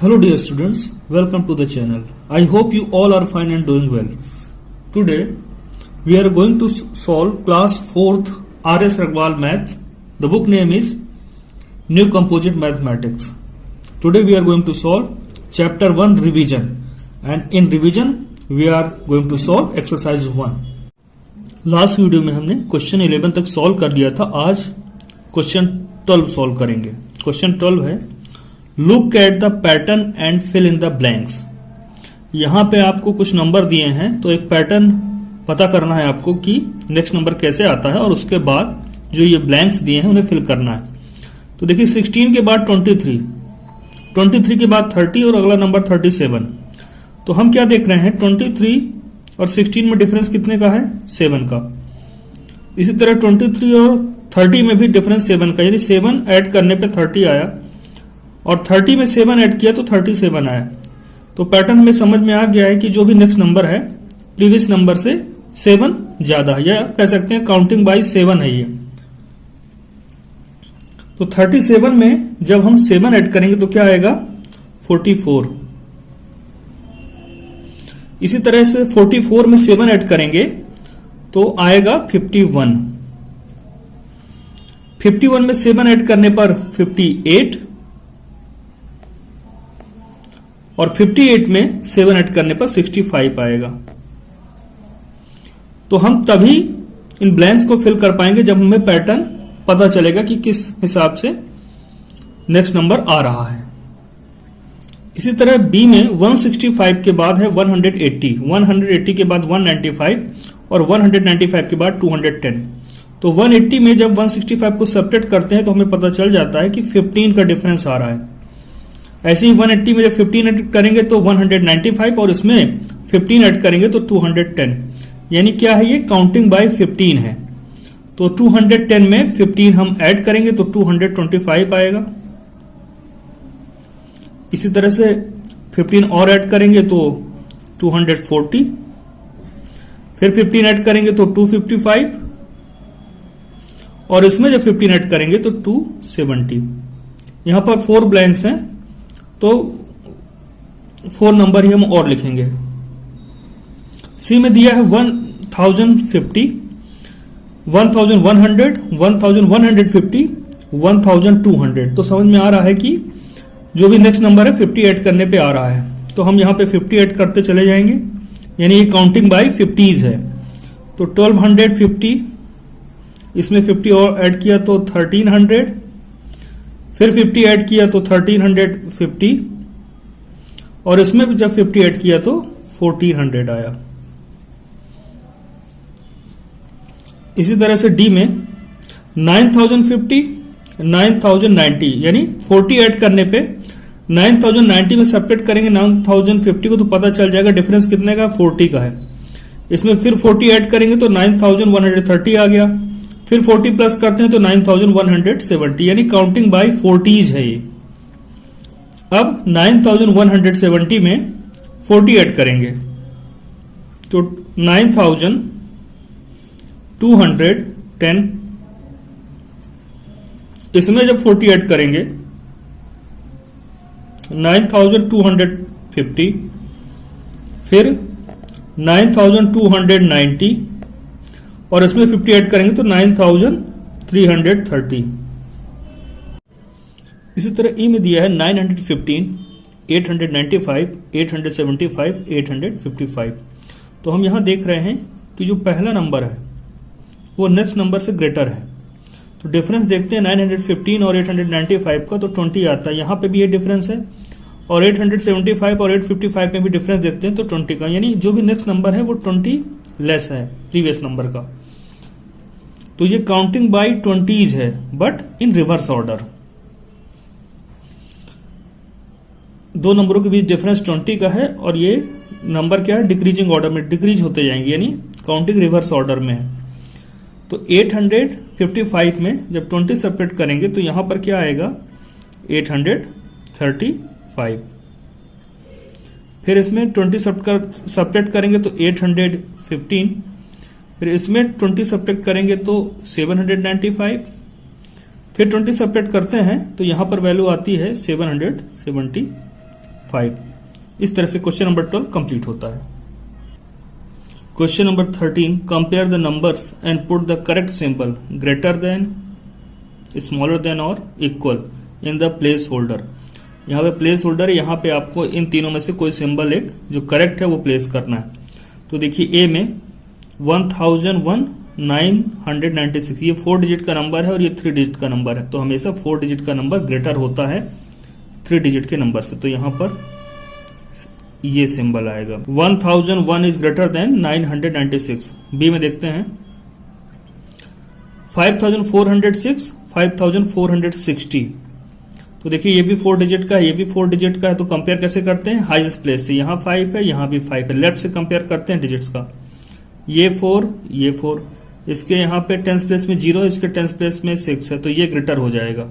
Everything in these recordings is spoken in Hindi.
Hello dear students, welcome to the channel. I hope you all are fine and doing well. Today we are going to solve class 4th R.S. Ragwal Math. The book name is New Composite Mathematics. Today we are going to solve chapter 1 revision, and in revision we are going to solve exercise 1. Last video में हमने क्वेश्चन 11 तक सॉल्व कर लिया था. आज क्वेश्चन 12 सॉल्व करेंगे. क्वेश्चन 12 है look at the pattern and fill in the blanks. यहां पे आपको कुछ नंबर दिए हैं, तो एक पैटर्न पता करना है आपको कि नेक्स्ट नंबर कैसे आता है, और उसके बाद जो ये ब्लैंक्स दिए हैं उन्हें फिल करना है. तो देखिए 16 के बाद 23, 23 के बाद 30 और अगला नंबर 37. तो हम क्या देख रहे हैं, 23 और 16 में डिफरेंस कितने का है, 7 का. इसी तरह 23 और 30 में भी डिफरेंस 7 का, यानी 7 ऐड करने पे 30 आया, और 30 में 7 ऐड किया तो 37 आया. तो पैटर्न में समझ में आ गया है कि जो भी नेक्स्ट नंबर है प्रीवियस नंबर से 7 ज्यादा है, या कह सकते हैं काउंटिंग बाय 7 है ये. तो 37 में जब हम 7 ऐड करेंगे तो क्या आएगा, 44. इसी तरह से 44 में 7 ऐड करेंगे तो आएगा 51. 51 में 7 ऐड करने पर 58, और 58 में 7 ऐड करने पर 65 आएगा. तो हम तभी इन ब्लैंक्स को फिल कर पाएंगे जब हमें पैटर्न पता चलेगा कि किस हिसाब से नेक्स्ट नंबर आ रहा है. इसी तरह बी में 165 के बाद है 180, 180 के बाद 195 और 195 के बाद 210. तो 180 में जब 165 को सब्ट्रैक्ट करते हैं तो हमें पता चल जाता है कि 15 का डिफरेंस आ रहा है. ऐसे ही 180 में जब 15 ऐड करेंगे तो 195, और इसमें 15 ऐड करेंगे तो 210. यानी क्या है, ये काउंटिंग बाय 15 है. तो 210 में 15 हम ऐड करेंगे तो 225 आएगा. इसी तरह से 15 और ऐड करेंगे तो 240, फिर 15 ऐड करेंगे तो 255, और इसमें जब 15 ऐड करेंगे तो 270. यहां पर 4 ब्लैंक्स हैं, तो 4 नंबर ही हम और लिखेंगे. सी में दिया है 1050, 1100, 1150, 1200. तो समझ में आ रहा है कि जो भी नेक्स्ट नंबर है 50 ऐड करने पे आ रहा है. तो हम यहां पे 50 ऐड करते चले जाएंगे, यानी ये काउंटिंग बाय 50s है. तो 1250, इसमें 50 और ऐड किया तो 1300, फिर 50 ऐड किया तो 1350, और इसमें भी जब 50 ऐड किया तो 1400 आया. इसी तरह से डी में 9050, 9090, यानी 40 ऐड करने पे 9090 में सब्ट्रैक्ट करेंगे 9050 को तो पता चल जाएगा डिफरेंस कितने का, 40 का है. इसमें फिर 40 ऐड करेंगे तो 9130 आ गया, फिर 40 प्लस करते हैं तो 9170, यानी काउंटिंग बाय 40s है ये. अब 9170 में 40 ऐड करेंगे तो 9210. इसमें जब 40 ऐड करेंगे 9250, फिर 9290, और इसमें 50 ऐड करेंगे तो 9330. इसी तरह ई में दिया है 915, 895, 875, 855. तो हम यहां देख रहे हैं कि जो पहला नंबर है वो नेक्स्ट नंबर से ग्रेटर है. तो डिफरेंस देखते हैं 915 और 895 का, तो 20 आता है. यहां पे भी ये डिफरेंस है, और 875 और 855 में भी डिफरेंस देखते हैं तो 20 का, यानी जो भी नेक्स्ट नंबर है वो 20 लेस है प्रीवियस नंबर का. तो ये काउंटिंग बाय 20s है, बट इन रिवर्स ऑर्डर. दो नंबरों के बीच डिफरेंस 20 का है, और ये नंबर क्या है, डिक्रीजिंग ऑर्डर में डिक्रीज होते जाएंगे, यानी काउंटिंग रिवर्स ऑर्डर में है. तो 855 में जब 20 सब्ट्रैक्ट करेंगे तो यहां पर क्या आएगा, 835. फिर इसमें 20 सब्ट्रैक्ट करेंगे तो 815, फिर इसमें 20 सब्ट्रैक्ट करेंगे तो 795, फिर 20 सब्ट्रैक्ट करते हैं तो यहां पर वैल्यू आती है 775। इस तरह से क्वेश्चन नंबर 12 कंप्लीट होता है। Question number 13, compare the numbers and put the correct symbol greater than, smaller than और equal in the place holder. यहाँ पे प्लेस होल्डर है, यहाँ पे आपको इन तीनों में से कोई सिंबल एक जो करेक्ट है वो प्लेस करना है। तो देखिए ए में 1001,996 ये 4 डिजिट का नंबर है और ये 3 डिजिट का नंबर है। तो हमेशा 4 डिजिट का नंबर ग्रेटर होता है 3 डिजिट के नंबर से, तो यहां पर ये सिंबल आएगा। 1001 इज ग्रेटर देन 996। बी में देखते हैं 5406, 5460। तो देखिए ये भी 4 डिजिट का है, ये भी 4 डिजिट का है। तो कंपेयर कैसे करते हैं? हाईएस्ट प्लेस से। यहां 5 है, यहां भी 5 है। लेफ्ट से कंपेयर करते हैं डिजिट्स का। ये 4, ये 4, इसके यहां पे 10th प्लेस में 0, इसके 10th प्लेस में 6 है, तो ये ग्रेटर हो जाएगा।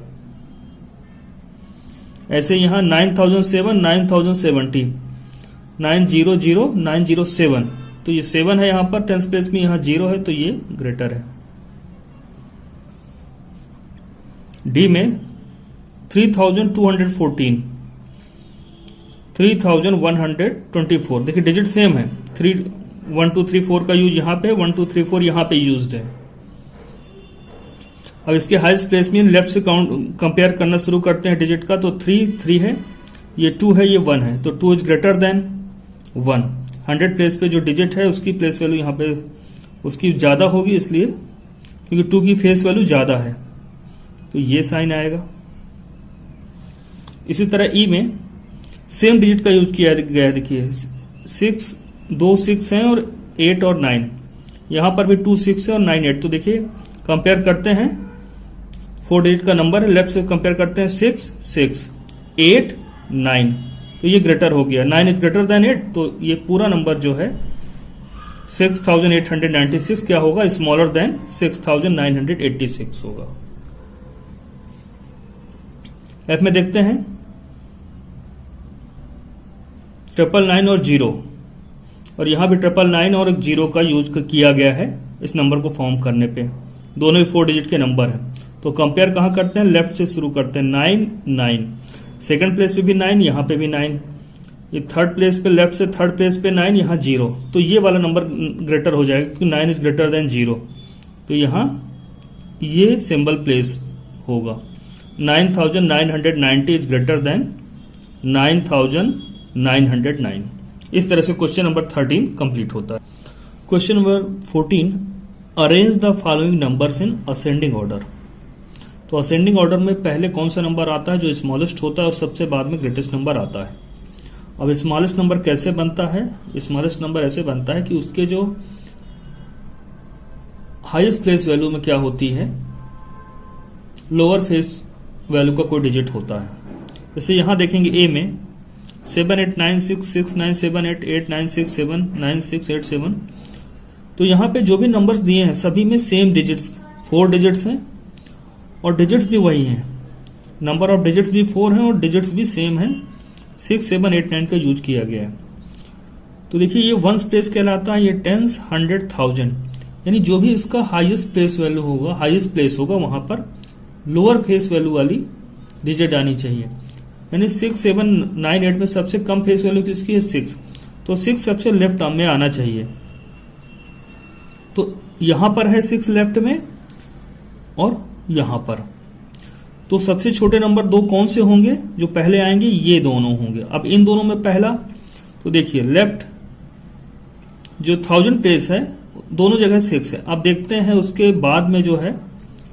ऐसे यहां 9007, 9070, 900, 907, तो ये 7 है यहां पर 10th प्लेस में, यहां 0 है, तो ये ग्रेटर है। डी में 3214, 3124। देखिए डिजिट सेम है, 1 2 3 4 का यूज यहां पे, 1 2 3 4 यहां पे यूज्ड है। अब इसके हाईएस्ट प्लेस में लेफ्ट से काउंट कंपेयर करना शुरू करते हैं डिजिट का। तो 3 है, ये 2 है, ये 1 है, तो 2 इज ग्रेटर देन 1। 100 प्लेस पे जो डिजिट है उसकी प्लेस वैल्यू यहां पे उसकी ज्यादा होगी, इसलिए क्योंकि 2 की फेस वैल्यू ज्यादा है, तो ये साइन आएगा। इसी तरह ई में सेम डिजिट का यूज किया गया है। देखिए 2 6 हैं और 8 और 9, यहां पर भी 2 6 है और 9 8। तो देखिए कंपेयर करते हैं, 4 डिजिट का नंबर है, लेफ्ट से कंपेयर करते हैं 6 6 8 9, तो ये ग्रेटर हो गया। 9 इज ग्रेटर देन 8, तो ये पूरा नंबर जो है 6896 क्या होगा? स्मॉलर देन 6986 होगा। एफ में देखते हैं 999 और 0, और यहां भी 999 और 0 का यूज किया गया है इस नंबर को फॉर्म करने पे। दोनों ही 4 डिजिट के नंबर हैं। तो कंपेयर कहां करते हैं? लेफ्ट से शुरू करते हैं। 9 9, सेकंड प्लेस पे भी 9, यहां पे भी 9, ये थर्ड प्लेस पे, लेफ्ट से थर्ड प्लेस पे 9, यहां 0, तो ये वाला नंबर ग्रेटर हो जाएगा क्योंकि 9 इज ग्रेटर देन 0, तो यहां ये सिंबल प्लेस होगा। 9990 इज ग्रेटर देन 9909। इस तरह से क्वेश्चन नंबर 13 कंप्लीट होता है। Question number 14, arrange the following numbers in ascending order. तो असेंडिंग ऑर्डर में पहले कौन सा नंबर आता है? जो स्मॉलेस्ट होता है, और सबसे बाद में ग्रेटेस्ट नंबर आता है। अब स्मॉलेस्ट नंबर कैसे बनता है? स्मॉलेस्ट नंबर ऐसे बनता है कि उसके जो हाईएस्ट प्लेस वैल्यू में क्या होती है, लोअर फेस वैल्यू का कोई डिजिट होता है। जैसे यहां देखेंगे ए में 7896697889679687, तो यहां पे जो भी नंबर्स दिए हैं सभी में सेम डिजिट्स 4 डिजिट्स हैं और डिजिट्स भी वही हैं। नंबर ऑफ डिजिट्स भी 4 हैं और डिजिट्स भी सेम हैं। 6 7 8 9 का यूज किया गया है। तो देखिए ये वंस प्लेस कहलाता है, ये टेंस 100 1000, यानी जो भी इसका हाईएस्ट प्लेस वैल्यू होगा, हाईएस्ट प्लेस होगा, वहां पर लोअर फेस वैल्यू वाली डिजिट आनी चाहिए। यानी 6 7 9 8 में सबसे कम फेस वैल्यू किसकी है? 6, तो 6 सबसे लेफ्ट में आना चाहिए। तो यहां पर है 6 लेफ्ट में और यहां पर, तो सबसे छोटे नंबर 2 कौन से होंगे? जो पहले आएंगे ये दोनों होंगे। अब इन दोनों में पहला, तो देखिए लेफ्ट जो 1000 प्लेस है दोनों जगह 6 है। अब देखते हैं उसके बाद में जो है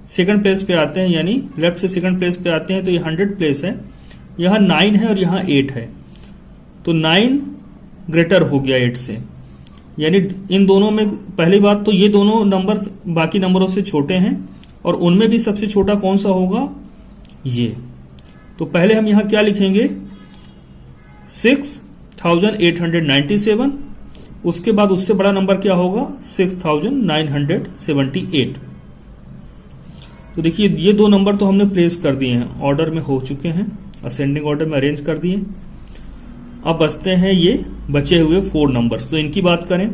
सेकंड प्लेस पे आते हैं, यानी लेफ्ट से सेकंड प्लेस पे आते हैं, तो ये 100 प्लेस है, यहां 9 है और यहां 8 है, तो 9 ग्रेटर हो गया 8 से। यानी इन दोनों में पहली बात तो ये दोनों नंबर बाकी नंबरों से छोटे हैं, और उनमें भी सबसे छोटा कौन सा होगा? ये। तो पहले हम यहां क्या लिखेंगे? 6897, उसके बाद उससे बड़ा नंबर क्या होगा? 6978। तो देखिए ये 2 नंबर तो हमने प्लेस कर दिए हैं, ऑर्डर में हो चुके हैं, असेंडिंग ऑर्डर में अरेंज कर दिए। अब बचते हैं ये बचे हुए 4 नंबर्स। तो इनकी बात करें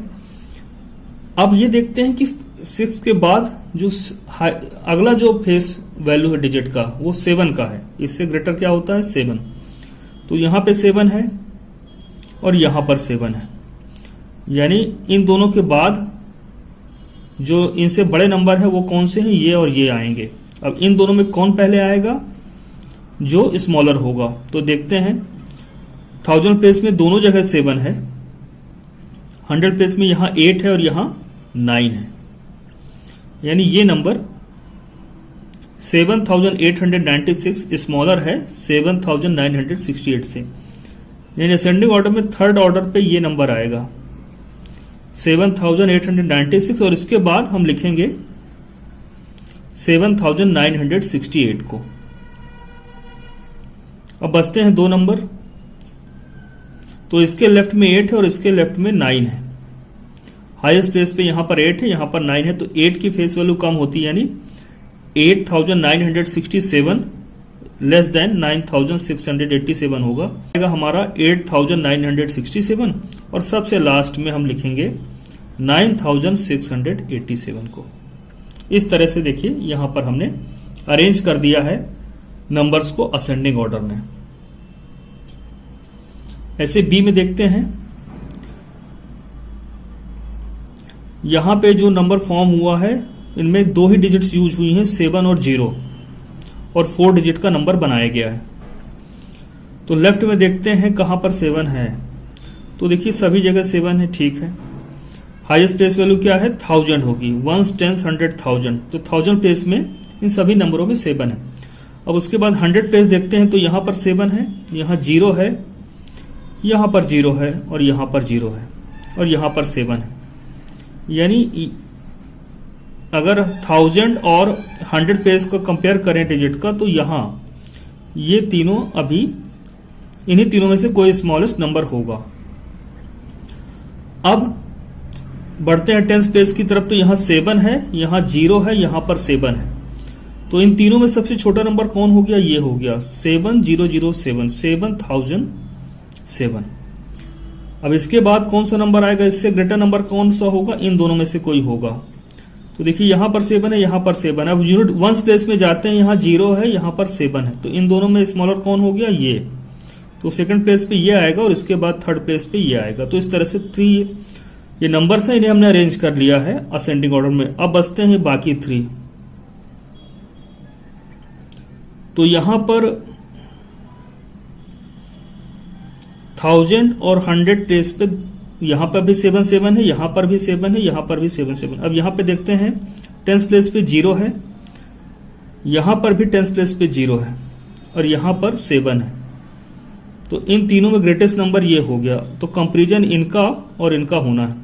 अब ये देखते हैं कि 6 के बाद जो अगला जो फेस वैल्यू है डिजिट का वो 7 का है, इससे ग्रेटर क्या होता है 7। तो यहां पे 7 है और यहां पर 7 है, यानी इन दोनों के बाद जो इनसे बड़े नंबर है वो कौन से हैं, ये और ये आएंगे। अब इन दोनों में कौन पहले आएगा, जो स्मॉलर होगा। तो देखते हैं 1000 प्लेस में दोनों जगह 7 है, 100 प्लेस में यहां 8 है और यहां 9 है, यानी ये नंबर 7896 स्मॉलर है 7968 से, यानी असेंडिंग ऑर्डर में थर्ड ऑर्डर पे ये नंबर आएगा 7896 और इसके बाद हम लिखेंगे 7968 को। अब बचते हैं दो नंबर, तो इसके लेफ्ट में 8 है और इसके लेफ्ट में 9 है। हाईएस्ट प्लेस पे यहां पर 8 है, यहां पर 9 है, तो 8 की फेस वैल्यू कम होती है, यानी 8967 लेस देन 9687 होगा हमारा 8967 और सबसे लास्ट में हम लिखेंगे 9687 को। इस तरह से देखिए यहां पर हमने अरेंज कर दिया है नंबर्स को असेंडिंग ऑर्डर में। ऐसे बी में देखते हैं, यहां पे जो नंबर फॉर्म हुआ है इनमें 2 ही डिजिट्स यूज हुई हैं, 7 और 0, और 4 डिजिट का नंबर बनाया गया है। तो लेफ्ट में देखते हैं कहां पर 7 है, तो देखिए सभी जगह 7 है, ठीक है। हाईएस्ट प्लेस वैल्यू क्या है 1000 होगी, 1 10 100 1000, तो 1000 प्लेस में इन सभी नंबरों में 7 है। अब उसके बाद 100 प्लेस देखते हैं, तो यहां पर 7 है, यहां 0 है, यहां पर 0 है और यहां पर 0 है और यहां पर 7 है, यानी अगर 1000 और 100 प्लेस को कंपेयर करें डिजिट का, तो यहां ये तीनों अभी इन्हीं तीनों में से कोई स्मॉलेस्ट नंबर होगा। अब बढ़ते हैं 10th प्लेस की तरफ, तो यहां 7 है, यहां 0 है, यहां पर 7 है, तो इन तीनों में सबसे छोटा नंबर कौन हो गया, ये हो गया 7007, 7007। अब इसके बाद कौन सा नंबर आएगा, इससे ग्रेटर नंबर कौन सा होगा, इन दोनों में से कोई होगा। तो देखिए यहां पर 7 है, यहां पर 7 है। अब यूनिट 1 प्लेस में जाते हैं, यहां 0 है, यहां पर 7 है, तो इन दोनों में स्मॉलर कौन हो गया, ये। तो सेकंड प्लेस पे ये आएगा और इसके बाद थर्ड प्लेस पे ये आएगा। तो इस तरह से 3 ये नंबर्स हैं, इन्हें हमने अरेंज कर लिया है असेंडिंग ऑर्डर में। अब बचते हैं बाकी 3। तो यहां पर 1000 और 100 प्लेस पे यहां पर भी 7 7 है, यहां पर भी 7 है, यहां पर भी 7 7। अब यहां पे देखते हैं 10th प्लेस पे 0 है, यहां पर भी 10th प्लेस पे 0 है और यहां पर 7 है, तो इन तीनों में ग्रेटेस्ट नंबर ये हो गया। तो कंपैरिजन इनका और इनका होना है।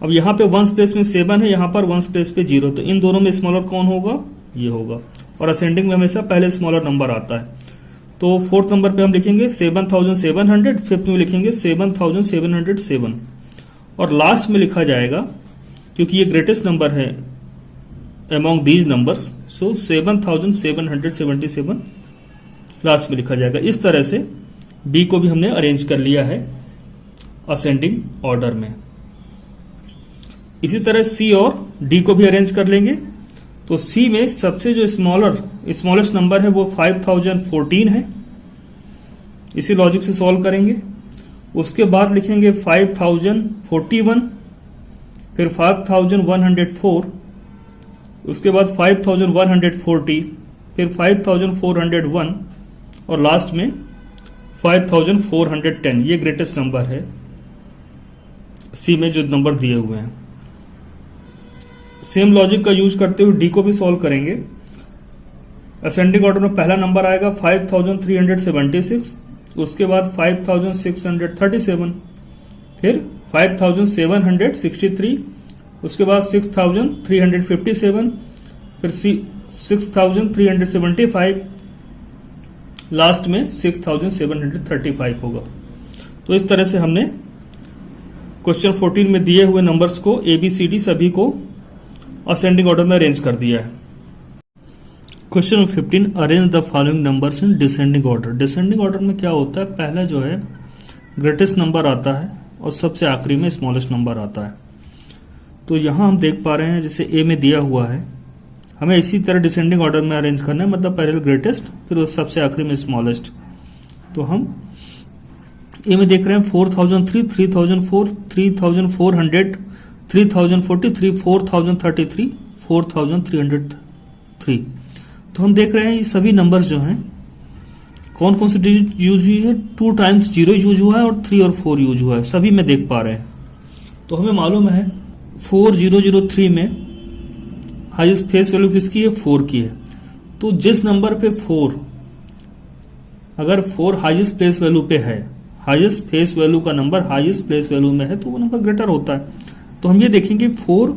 अब यहां पे 1st प्लेस में 7 है, यहां पर 1st प्लेस पे 0, तो इन दोनों में स्मॉलर कौन होगा, ये होगा। और असेंडिंग में हमेशा पहले स्मॉलर नंबर आता है। तो 4th नंबर पे हम लिखेंगे 7700, 5th में लिखेंगे 7707 और लास्ट में लिखा जाएगा, क्योंकि ये ग्रेटेस्ट नंबर है among these numbers, so 7777 last में लिखा जाएगा। इस तरह से बी को भी हमने अरेंज कर लिया है असेंडिंग ऑर्डर में। इसी तरह सी और डी को भी अरेंज कर लेंगे। तो सी में सबसे जो स्मॉलेस्ट नंबर है वो 5014 है, इसी लॉजिक से सॉल्व करेंगे। उसके बाद लिखेंगे 5041, फिर 5104, उसके बाद 5140, फिर 5401 और लास्ट में 5410। ये ग्रेटेस्ट नंबर है सी में जो नंबर दिए हुए हैं। सेम लॉजिक का यूज करते हुए डी को भी सॉल्व करेंगे। असेंडिंग ऑर्डर में पहला नंबर आएगा 5376, उसके बाद 5637, फिर 5763, उसके बाद 6357, फिर 6375, लास्ट में 6735 होगा। तो इस तरह से हमने क्वेश्चन 14 में दिए हुए नंबर्स को ABCD सभी को असेंडिंग ऑर्डर में अरेंज कर दिया है। Question 15, arrange the following numbers in descending order. Descending order में क्या होता है, पहला जो है ग्रेटेस्ट नंबर आता है और सबसे आखिरी में स्मॉलेस्ट नंबर आता है। तो यहां हम देख पा रहे हैं जैसे ए में दिया हुआ है, हमें इसी तरह डिसेंडिंग ऑर्डर में अरेंज करना है, मतलब पहले ग्रेटेस्ट फिर उस सबसे आखिरी में स्मॉलेस्ट। तो हम ए में देख रहे हैं 4003, 3004, 3400, 3043, 4033, 4303। तो हम देख रहे हैं ये सभी नंबर्स जो हैं कौन कौन सी डिजिट यूज हुई है, 2 टाइम्स 0 यूज हुआ है और 3 और 4 यूज हुआ है, सभी में देख पा रहे हैं। तो हमें मालूम है 4003 में हाईएस्ट फेस वैल्यू किसकी है, 4 की है। तो जिस नंबर पे 4, अगर 4 हाईएस्ट प्लेस वैल्यू पे है, हाईएस्ट फेस वैल्यू का नंबर हाईएस्ट प्लेस वैल्यू में है, तो वो नंबर ग्रेटर होता है। तो हम ये देखेंगे 4,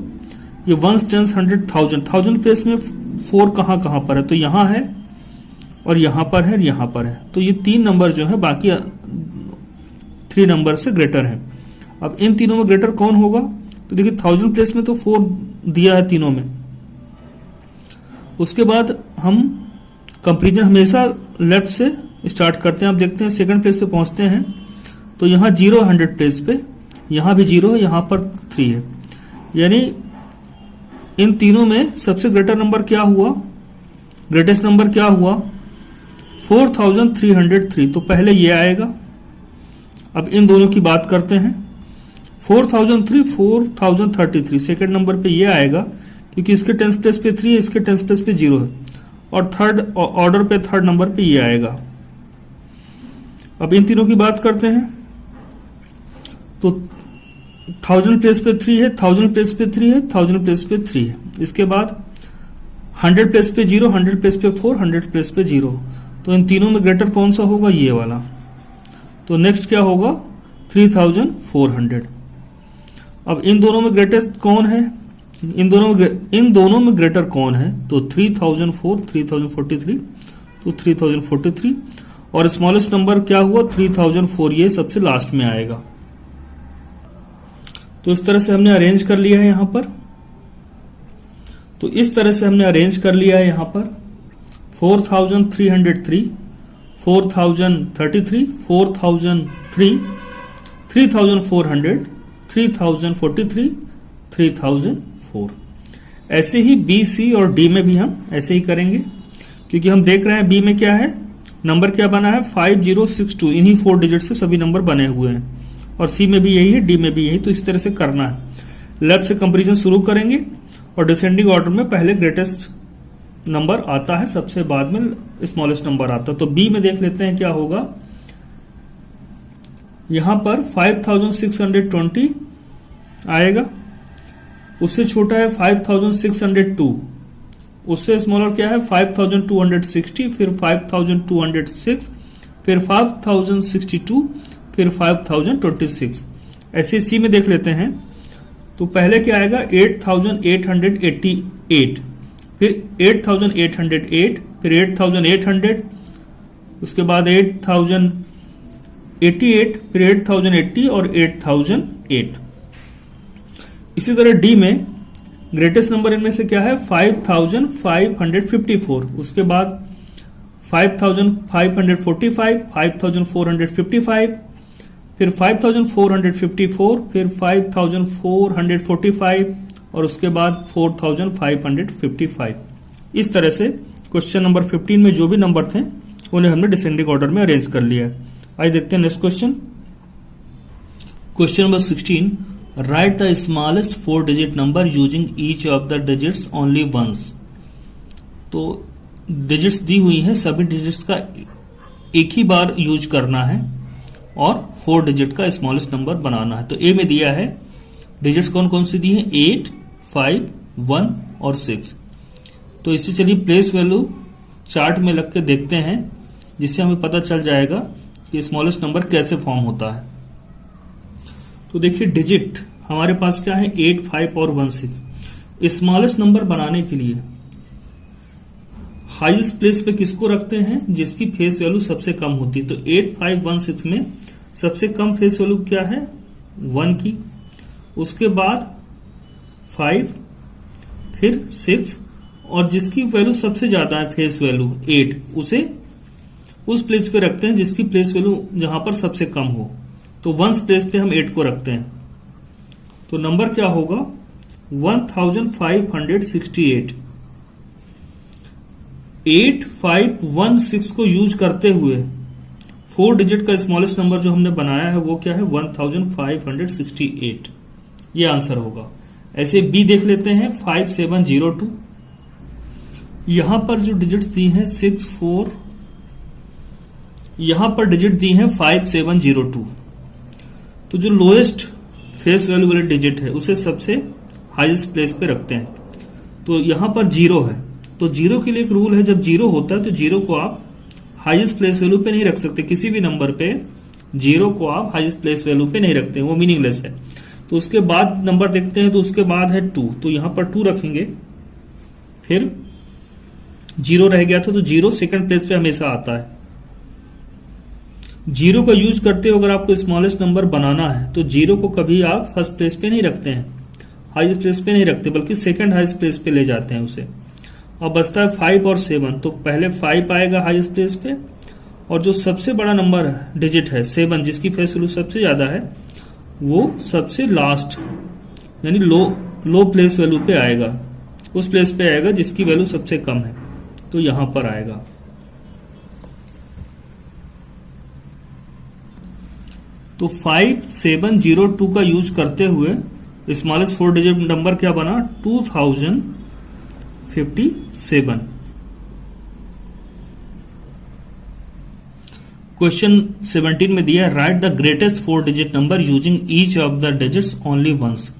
ये 1, 10, 100, 1000 प्लेस में 4 कहां कहां पर है, तो यहां है और यहां पर है, यहां पर है। तो ये 3 नंबर जो है बाकी 3 नंबर से ग्रेटर है। अब इन तीनों में ग्रेटर कौन होगा, तो देखिए 1000 प्लेस में तो 4 दिया है तीनों में। उसके बाद हम कंपेरिजन हमेशा लेफ्ट से स्टार्ट करते हैं। आप देखते हैं सेकंड प्लेस पे पहुंचते हैं तो यहां 0 100 प्लेस पे, यहां भी 0 है, यहां पर 3 है, यानी इन तीनों में सबसे ग्रेटर नंबर क्या हुआ, ग्रेटेस्ट नंबर क्या हुआ, 4303। तो पहले ये आएगा। अब इन दोनों की बात करते हैं, 4003, 4033 सेकंड नंबर पे ये आएगा, क्योंकि इसके टेंस प्लेस पे 3 है, इसके टेंस प्लेस पे 0 है, और थर्ड ऑर्डर पे थर्ड नंबर पे ये आएगा। अब इन तीनों की बात करते हैं तो 1000 प्लेस पे 3 है, 1000 प्लेस पे 3 है, 1000 प्लेस पे 3 है। इसके बाद 100 प्लेस पे 0, 100 प्लेस पे 4, 100 प्लेस पे 0। तो इन तीनों में ग्रेटर कौन सा होगा, ये वाला। तो नेक्स्ट क्या होगा, 3400। अब इन दोनों में ग्रेटेस्ट कौन है, इन दोनों में ग्रेटर कौन है, तो 3004, 3043, तो 3043, और स्मॉलेस्ट नंबर क्या हुआ, 3004, ये सबसे लास्ट में आएगा। तो इस तरह से हमने अरेंज कर लिया है यहां पर। तो इस तरह से हमने अरेंज कर लिया है यहां पर 4303, 4033, 4003, 3400, 3043, 3004। ऐसे ही बी, सी और डी में भी हम ऐसे ही करेंगे, क्योंकि हम देख रहे हैं बी में क्या है, नंबर क्या बना है, 5062। इन्हीं 4 डिजिट से सभी नंबर बने हुए हैं, और सी में भी यही है, डी में भी यही। तो इस तरह से करना है, लेफ्ट से कंपैरिजन शुरू करेंगे और डिसेंडिंग ऑर्डर में पहले ग्रेटेस्ट नंबर आता है, सबसे बाद में स्मॉलेस्ट नंबर आता है। तो बी में देख लेते हैं क्या होगा। यहां पर 5620 आएगा, उससे छोटा है 5602, उससे स्मॉलर क्या है 5260, फिर 5206, फिर 5062, फिर 5026। ऐसे सी में देख लेते हैं तो पहले क्या आएगा 8888, फिर 8808, फिर 8800, उसके बाद 8088, फिर 8080 और 8008। इसी तरह डी में ग्रेटेस्ट नंबर इनमें से क्या है 5554, उसके बाद 5545, 5455, फिर 5454, फिर 5445 और उसके बाद 4555। इस तरह से क्वेश्चन नंबर 15 में जो भी नंबर थे उन्हें हमने डिसेंडिंग ऑर्डर में अरेंज कर लिया है। आइए देखते हैं next question. Question number 16, write the smallest 4 digit number using each of the digits only once. तो डिजिट्स दी हुई हैं, सभी डिजिट्स का एक ही बार यूज करना है और 4 डिजिट का स्मॉलेस्ट नंबर बनाना है। तो ए में दिया है डिजिट्स कौन कौन सी दी है, 8, 5, 1 और 6। तो इससे चलिए प्लेस वैल्यू चार्ट में लग के देखते हैं, जिससे हमें पता चल जाएगा कि स्मॉलेस्ट नंबर कैसे फॉर्म होता है। तो देखिए डिजिट हमारे पास क्या है 8, 5 और 1, 6। स्मॉलेस्ट नंबर बनाने के लिए हाईएस्ट प्लेस पे किसको रखते हैं, जिसकी फेस वैल्यू सबसे कम होती है। तो 8, 5, 1, 6 में सबसे कम फेस वैल्यू क्या है 1 की, उसके बाद 5, फिर 6 और जिसकी वैल्यू सबसे ज्यादा है फेस वैल्यू 8, उसे उस प्लेस पे रखते हैं जिसकी प्लेस वैल्यू जहां पर सबसे कम हो। तो 1 प्लेस पे हम 8 को रखते हैं। तो नंबर क्या होगा 1568। 8516 को यूज करते हुए 4 डिजिट का स्मॉलेस्ट नंबर जो हमने बनाया है वो क्या है, 1568। ये आंसर होगा। ऐसे बी देख लेते हैं, 5702। यहां पर जो डिजिट्स दी हैं 64, यहां पर डिजिट दी है 5702। तो जो लोएस्ट फेस वैल्यू वाले डिजिट है उसे सबसे हाईएस्ट प्लेस पे रखते हैं। तो यहां पर 0 है, तो 0 के लिए एक रूल है, जब 0 होता है तो 0 को आप हाईएस्ट प्लेस वैल्यू पे नहीं रख सकते। किसी भी नंबर पे 0 को आप हाईएस्ट प्लेस वैल्यू पे नहीं रखते, वो मीनिंगलेस है। तो उसके बाद नंबर देखते हैं, तो उसके बाद है 2, तो यहां पर 2 रखेंगे। फिर 0 रह गया था, तो 0 सेकंड प्लेस पे हमेशा आता है। 0 का यूज करते हो अगर आपको स्मॉलेस्ट नंबर बनाना है तो 0 को कभी आप फर्स्ट प्लेस पे नहीं रखते हैं, हाईएस्ट प्लेस पे नहीं रखते, बल्कि सेकंड हाईएस्ट प्लेस पे ले जाते हैं उसे। अब बचता है 5 और 7, तो पहले 5 आएगा हाईएस्ट प्लेस पे, और जो सबसे बड़ा नंबर डिजिट है 7, जिसकी फेस वैल्यू सबसे ज्यादा है, वो सबसे लास्ट यानी लो प्लेस वैल्यू पे आएगा, उस प्लेस पे आएगा जिसकी वैल्यू सबसे कम है, तो यहां पर आएगा। तो 5702 का यूज करते हुए स्मॉलेस्ट 4 डिजिट नंबर क्या बना, 2057। क्वेश्चन 17 में दिया, write the greatest 4 digit number using each of the digits only once.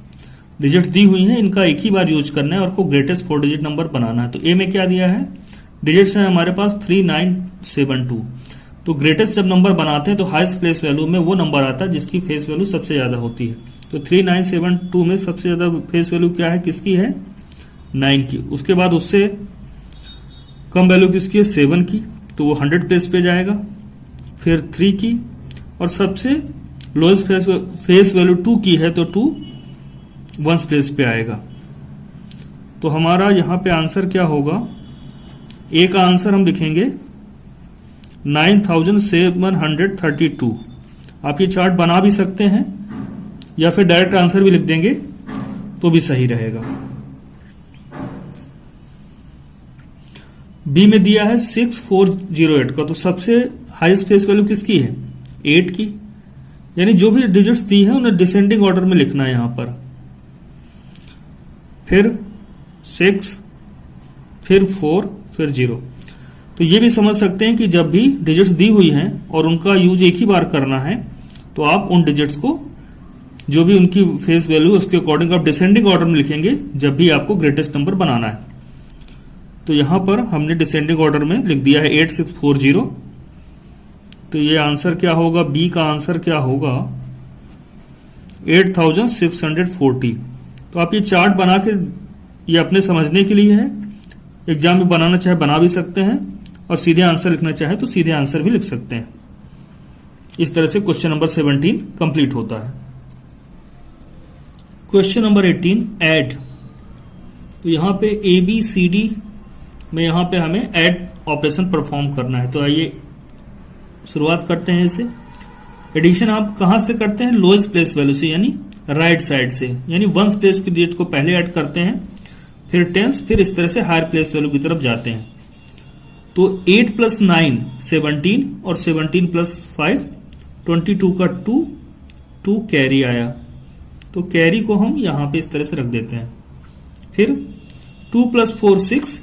Digit दी हुई है, इनका एक ही बार यूज करना है और को ग्रेटेस्ट 4 डिजिट नंबर बनाना है। तो ए में क्या दिया है, डिजिट्स है हमारे पास 3972। तो ग्रेटेस्ट जब नंबर बनाते हैं तो हाईएस्ट प्लेस वैल्यू में वो नंबर आता है जिसकी फेस वैल्यू सबसे ज्यादा होती है। तो 3972 में सबसे ज्यादा फेस वैल्यू क्या है, किसकी है, 9 की। उसके बाद उससे कम वैल्यू किसकी है, 7 की, तो वो 100 प्लेस पे जाएगा। फिर 3 की, और सबसे लोएस्ट फेस वैल्यू 2 की है, तो 2 वंस प्लेस पे आएगा। तो हमारा यहां पे आंसर क्या होगा, ए का आंसर हम लिखेंगे 9732। आप ये चार्ट बना भी सकते हैं या फिर डायरेक्ट आंसर भी लिख देंगे तो भी सही रहेगा। बी में दिया है 6408 का, तो सबसे हाईएस्ट फेस वैल्यू किसकी है, 8 की। यानी जो भी डिजिट्स दी है उन्हें डिसेंडिंग ऑर्डर में लिखना है यहां पर। फिर 6, फिर 4, फिर 0। तो ये भी समझ सकते हैं कि जब भी डिजिट्स दी हुई हैं और उनका यूज एक ही बार करना है तो आप उन डिजिट्स को जो भी उनकी फेस वैल्यू उसके अकॉर्डिंग आप डिसेंडिंग ऑर्डर में लिखेंगे जब भी आपको ग्रेटेस्ट नंबर बनाना है। तो यहां पर हमने डिसेंडिंग ऑर्डर में लिख दिया है 8640। तो ये आंसर क्या होगा, बी का आंसर क्या होगा, 8640। तो आप ये चार्ट बना के, ये अपने समझने के लिए है, एग्जाम में बनाना चाहे बना भी सकते हैं और सीधे आंसर लिखना चाहे तो सीधे आंसर भी लिख सकते हैं। इस तरह से क्वेश्चन नंबर 17 कंप्लीट होता है। Question number 18, add. तो यहां पे ए बी सी डी में यहां पे हमें ऐड ऑपरेशन परफॉर्म करना है। तो आइए शुरुआत करते हैं इसे। एडिशन आप कहां से करते हैं, लोएस्ट प्लेस वैल्यू से, यानी राइट साइड से, यानी वंस प्लेस की डिजिट को पहले ऐड करते हैं, फिर टेंस, फिर इस तरह से हायर प्लेस वैल्यू की तरफ जाते हैं। तो 8 + 9 17 और 17 + 5 22 का 2 कैरी आया। तो कैरी को हम यहां पे इस तरह से रख देते हैं। फिर 2 + 4 6,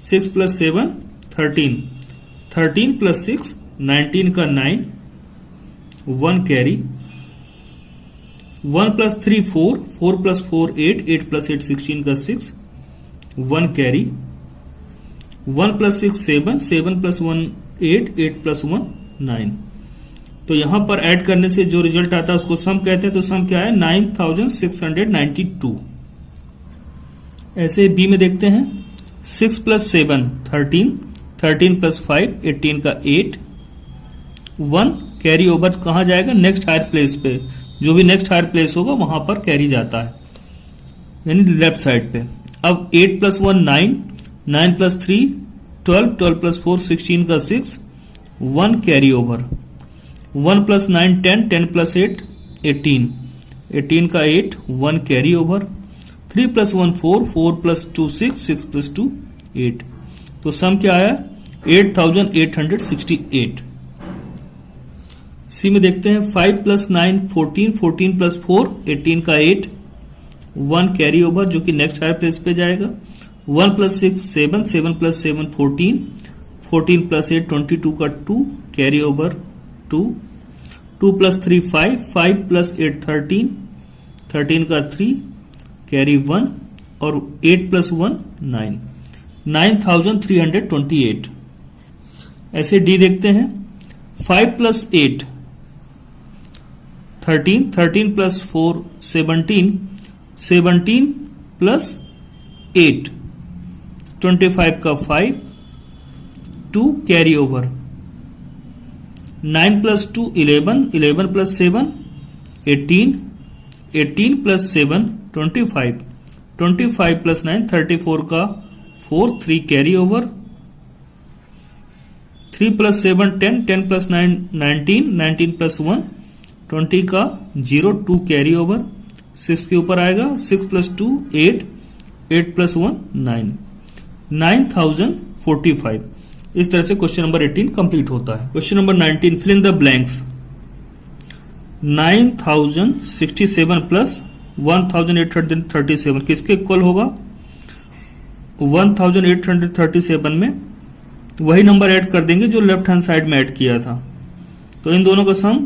6 + 7 13, 13 + 6 19 का 9, 1 कैरी। 1 + 3 4, 4 + 4 8, 8 + 8 16 का 6, 1 कैरी। 1 + 6 7, 7 + 1 8, 8 + 1 9। तो यहां पर ऐड करने से जो रिजल्ट आता है उसको सम कहते हैं। तो सम क्या है, 9692। ऐसे बी में देखते हैं, 6 + 7 13, 13 + 5 18 का 8, 1 कैरी ओवर कहां जाएगा, नेक्स्ट हायर प्लेस पे। जो भी नेक्स्ट हायर प्लेस होगा वहां पर कैरी जाता है, यानी लेफ्ट साइड पे। अब 8 + 1 9, 9 + 3 12, 12 + 4 16 का 6, 1 कैरी ओवर। 1 + 9 10, 10 + 8 18, 18 का 8, 1 कैरी ओवर। 3 + 1 4, 4 + 2 6, 6 + 2 8। तो सम क्या आया 8868। सी में देखते हैं 5 + 9 14, 14 + 4 18 का 8, 1 कैरी ओवर जो कि नेक्स्ट हायर प्लेस पे जाएगा। 1 + 6 7, 7 + 7 14, 14 + 8 22 का 2 कैरी ओवर 2, 2 + 3 5, 5 + 8 13, 13 का 3 कैरी 1 और 8 + 1 9, 9328। ऐसे डी देखते हैं 5 + 8 13, 13 + 4 17, 17 + 8 25 का 5 2 कैरी ओवर, 9 + 2 11, 11 + 7 18, 18 + 7 25, 25 + 9 34 का 4 3 कैरी ओवर, 3 + 7 10, 10 + 9 19, 19 + 1 20 का 0 2 कैरी ओवर, 6 के ऊपर आएगा, 6 + 2 8, 8 + 1 9, 9045। इस तरह से क्वेश्चन नंबर 18 कंप्लीट होता है। Question number 19, fill in the blanks. 9067 + 1837 किसके इक्वल होगा? 1837 में वही नंबर ऐड कर देंगे जो लेफ्ट हैंड साइड में ऐड किया था। तो इन दोनों का सम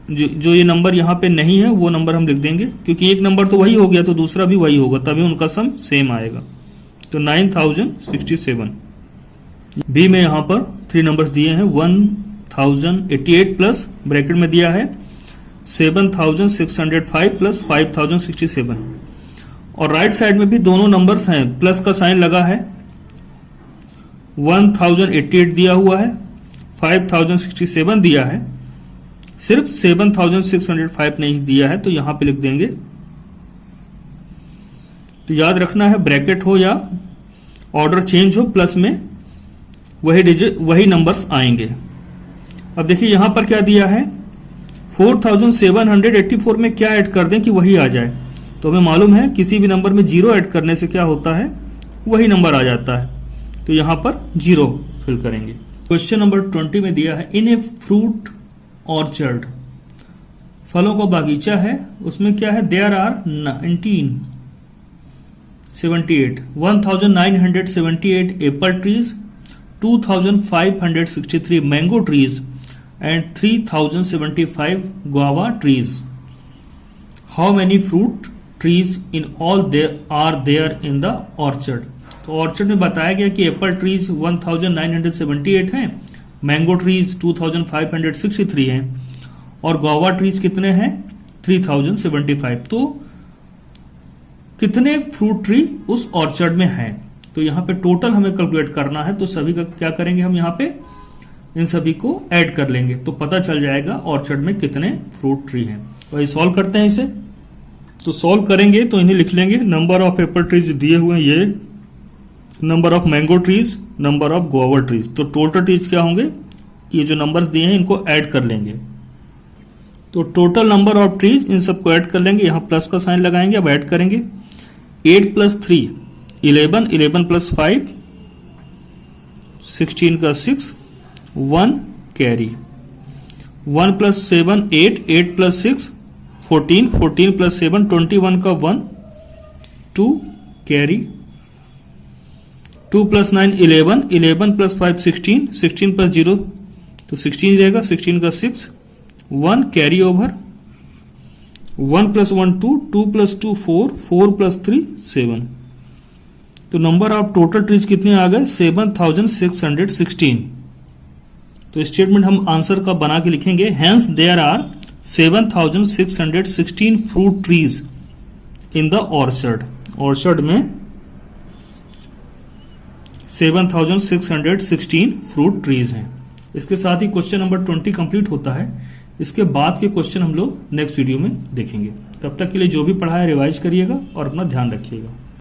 जो ये नंबर यहां पे नहीं है वो नंबर हम लिख देंगे, क्योंकि एक नंबर तो वही हो गया तो दूसरा भी वही होगा, तभी उनका सम सेम आएगा। तो 9067। बी में यहां पर 3 नंबर्स दिए हैं, 1088 प्लस ब्रैकेट में दिया है 7605 प्लस 5067, और राइट साइड में भी दोनों नंबर्स हैं, प्लस का साइन लगा है। 1088 दिया हुआ है, 5067 दिया है, सिर्फ 7605 नहीं दिया है, तो यहां पे लिख देंगे। तो याद रखना है ब्रैकेट हो या ऑर्डर चेंज हो, प्लस में वही डिजिट वही नंबर्स आएंगे। अब देखिए यहां पर क्या दिया है, 4784 में क्या ऐड कर दें कि वही आ जाए। तो हमें मालूम है किसी भी नंबर में 0 ऐड करने से क्या होता है, वही नंबर आ जाता है। तो यहां पर 0 फिल करेंगे। क्वेश्चन नंबर 20 में दिया है, इन ए फ्रूट ऑर्चर्ड, फलों का बागीचा है, उसमें क्या है, there are 1978 apple trees, 2563 mango trees and 3075 guava trees. How many fruit trees in all there are there in the orchard? तो ऑर्चर्ड में बताया गया कि एप्पल ट्रीज 1978 हैं, मैंगो ट्रीज 2563 हैं, और गुआवा ट्रीज कितने हैं, 3075। तो कितने फ्रूट ट्री उस ऑर्चर्ड में हैं? तो यहाँ पे टोटल हमें कैलकुलेट करना है, तो सभी का क्या करेंगे, हम यहाँ पे इन सभी को ऐड कर लेंगे, तो पता चल जाएगा ऑर्चर्ड में कितने फ्रूट ट्री हैं। तो ये सॉल्व करते हैं इसे। तो सॉल्व करेंगे तो इन्हें लिख लेंगे, नंबर ऑफ एप्पल ट्रीज दिए हुए हैं ये, number of mango trees, number of guava trees. तो टोटल ट्रीज क्या होंगे, ये जो नंबर्स दिए हैं इनको ऐड कर लेंगे। तो total number of trees in सबको ऐड कर लेंगे, यहां प्लस का साइन लगाएंगे, अब ऐड करेंगे। 8 + 3 11, 11 + 5 16 का 6 1 कैरी, 1 + 7 8, 8 + 6 14, 14 + 7 21 का 1 2 कैरी, 2 + 9 11, 11 + 5 16, 16 + 0 तो 16 रहेगा, 16 का 6 1 कैरी ओवर, 1 + 1 2, 2 + 2 4, 4 + 3 7। तो नंबर ऑफ टोटल ट्रीज कितने आ गए, 7616। तो स्टेटमेंट हम आंसर का बना के लिखेंगे, hence there are 7616 fruit trees in the orchard. Orchard में 7616 फ्रूट ट्रीज हैं। इसके साथ ही क्वेश्चन नंबर 20 कंप्लीट होता है। इसके बाद के क्वेश्चन हम लोग नेक्स्ट वीडियो में देखेंगे। तब तक के लिए जो भी पढ़ा है रिवाइज करिएगा और अपना ध्यान रखिएगा।